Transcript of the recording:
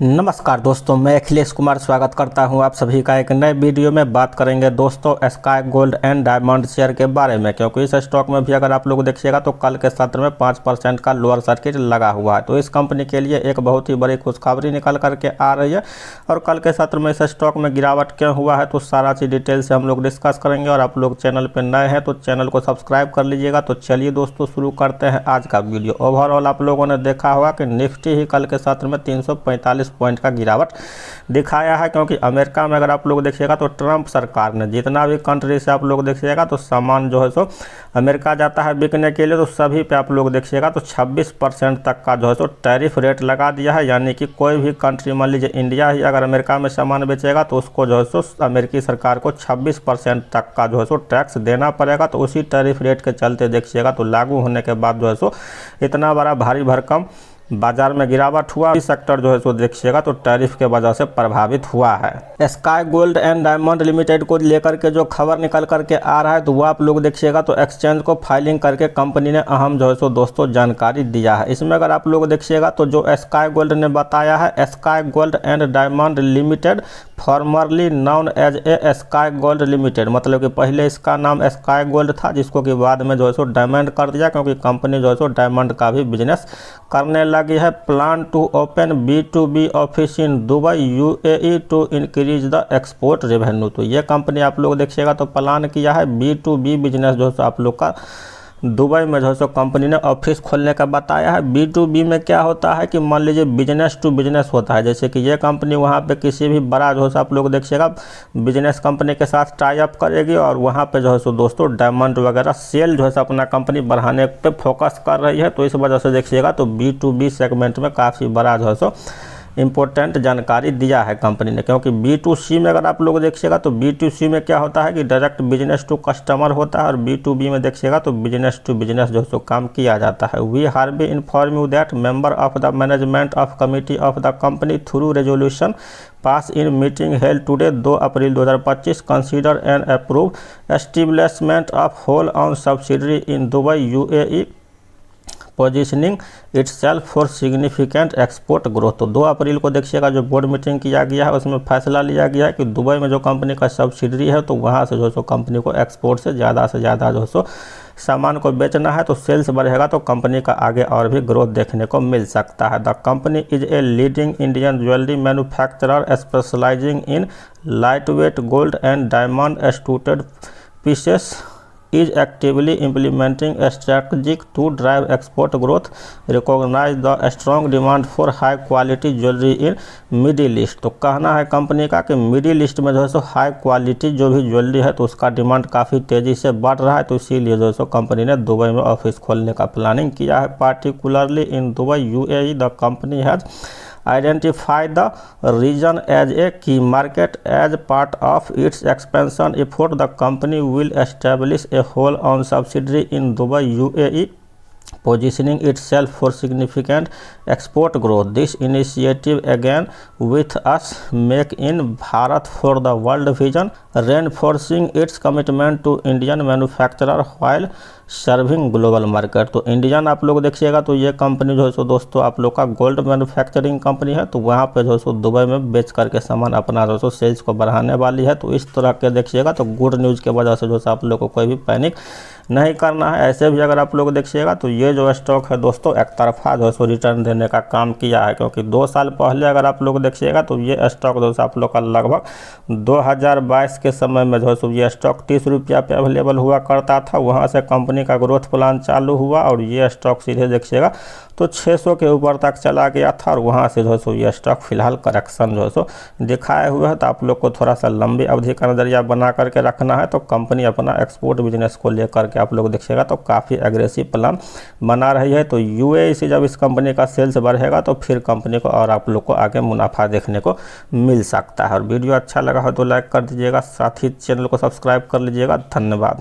नमस्कार दोस्तों, मैं अखिलेश कुमार स्वागत करता हूं आप सभी का एक नए वीडियो में। बात करेंगे दोस्तों sky Gold and diamond share के बारे में, क्योंकि इस स्टॉक में भी अगर आप लोग देखिएगा तो कल के सत्र में 5% का लोअर सर्किट लगा हुआ है। तो इस कंपनी के लिए एक बहुत ही बड़ी खुशखबरी निकल करके आ रही है और कल के सत्र में इस स्टॉक में गिरावट क्यों हुआ है तो सारा चीज़ डिटेल से हम लोग डिस्कस करेंगे। और आप लोग चैनल पर नए हैं तो चैनल को सब्सक्राइब कर लीजिएगा। तो चलिए दोस्तों शुरू करते हैं आज का वीडियो। ओवरऑल आप लोगों ने देखा होगा कि निफ्टी ही कल के सत्र में 345 पॉइंट का गिरावट दिखाया है, क्योंकि अमेरिका में अगर आप लोग देखिएगा तो ट्रंप सरकार ने जितना भी कंट्री से आप लोग देखिएगा तो सामान जो है सो अमेरिका जाता है बिकने के लिए, तो सभी पे आप लोग देखिएगा तो 26% तक का जो है सो टैरिफ रेट लगा दिया है। यानी कि कोई भी कंट्री, मान लीजिए इंडिया ही अगर अमेरिका में सामान बेचेगा तो उसको जो है सो अमेरिकी सरकार को 26% तक का जो है सो टैक्स देना पड़ेगा। तो उसी टैरिफ रेट के चलते देखिएगा तो लागू होने के बाद जो है सो इतना बड़ा भारी भरकम बाजार में गिरावट हुआ। इस सेक्टर जो है सो देखिएगा तो टैरिफ के वजह से प्रभावित हुआ है। Sky Gold and Diamond limited को लेकर के जो खबर निकल करके आ रहा है तो वो आप लोग देखिएगा तो एक्सचेंज को फाइलिंग करके कंपनी ने अहम जो है सो दोस्तों जानकारी दिया है। इसमें अगर आप लोग देखिएगा तो जो स्काई गोल्ड ने बताया है, Sky Gold and Diamond Limited formerly known as a Sky Gold Limited, मतलब कि पहले इसका नाम स्काई गोल्ड था जिसको कि बाद में जो है सो डायमंड कर दिया, क्योंकि कंपनी जो है सो डायमंड का भी बिजनेस करने लगी है। Plan to open B2B office in Dubai UAE to increase the export revenue. तो ये कंपनी आप लोग देखिएगा तो प्लान किया है B2B बिजनेस जो है आप लोग का दुबई में जो है सो कंपनी ने ऑफिस खोलने का बताया है। B2B में क्या होता है कि मान लीजिए बिजनेस टू बिजनेस होता है, जैसे कि ये कंपनी वहाँ पे किसी भी बड़ा जो है आप लोग देखिएगा बिजनेस कंपनी के साथ टाई अप करेगी और वहाँ पे जो है सो दोस्तों डायमंड वगैरह सेल जो है अपना कंपनी बढ़ाने पे फोकस कर रही है। तो इस वजह से देखिएगा तो B2B सेगमेंट में काफ़ी बड़ा जो है सो इंपॉर्टेंट जानकारी दिया है कंपनी ने। क्योंकि B2C में अगर आप लोग देखिएगा तो B2C में क्या होता है कि डायरेक्ट बिजनेस टू कस्टमर होता है और B2B में देखिएगा तो बिजनेस टू बिजनेस जो सो काम किया जाता है। We are be inform you that member of the management of committee of the company through resolution pass in meeting held today 2 April 2025 consider and approve establishment of whole on subsidiary in Dubai UAE positioning itself for significant export growth. तो 2 अप्रैल को देखिएगा जो board meeting किया गया है उसमें फैसला लिया गया है कि दुबई में जो कंपनी का सब्सिडरी है तो वहाँ से जो सो कंपनी को एक्सपोर्ट से ज़्यादा जो सो सामान को बेचना है, तो सेल्स बढ़ेगा तो कंपनी का आगे और भी ग्रोथ देखने को मिल सकता है। The company is a leading Indian jewellery manufacturer specialising in light weight gold and diamond extruded pieces is actively implementing a strategy to drive export growth, recognize the strong demand for high quality jewelry in middle east. तो कहना है company का कि middle east में जो है सो high quality जो भी ज्वेलरी है तो उसका डिमांड काफ़ी तेज़ी से बढ़ रहा है। तो इसीलिए जो है सो कंपनी ने दुबई में ऑफिस खोलने का प्लानिंग किया है। Particularly in Dubai UAE the company has identify the region as a key market. As part of its expansion effort, the company will establish a wholly-owned subsidiary in Dubai UAE, positioning itself for significant export growth. This initiative, again with us make in Bharat for the world vision, reinforcing its commitment to Indian manufacturer while serving global market. तो Indian आप लोग देखिएगा तो ये company जो है सो दोस्तों आप लोग का गोल्ड मैन्युफैक्चरिंग कंपनी है, तो वहाँ पे जो है सो दुबई में बेच करके सामान अपना जो सो सेल्स को बढ़ाने वाली है। तो इस तरह के देखिएगा तो गुड न्यूज़ के वजह से जो है आप लोग को कोई भी पैनिक नहीं करना है। ऐसे भी अगर आप लोग देखिएगा तो ये जो स्टॉक है दोस्तों एक तरफा जो है सो रिटर्न देने का काम किया है, क्योंकि 2 साल पहले अगर आप लोग देखिएगा तो ये स्टॉक जो है आप लोग का लगभग 2022 के समय में जो है सो ये स्टॉक 30 रुपया पे अवेलेबल हुआ करता था। वहाँ से कंपनी का ग्रोथ प्लान चालू हुआ और ये स्टॉक सीधे देखिएगा तो 600 के ऊपर तक चला गया था और वहाँ से जो है सो ये स्टॉक फिलहाल करेक्शन जो है सो दिखाए हुए है। तो आप लोग को थोड़ा सा लंबी अवधि का नज़रिया बना करके रखना है। तो कंपनी अपना एक्सपोर्ट बिजनेस को लेकर के आप लोग देखिएगा तो काफ़ी एग्रेसिव प्लान बना रही है। तो UAE से जब इस कंपनी का सेल्स बढ़ेगा तो फिर कंपनी को और आप लोग को आगे मुनाफा देखने को मिल सकता है। और वीडियो अच्छा लगा हो तो लाइक कर दीजिएगा, साथ ही चैनल को सब्सक्राइब कर लीजिएगा। धन्यवाद।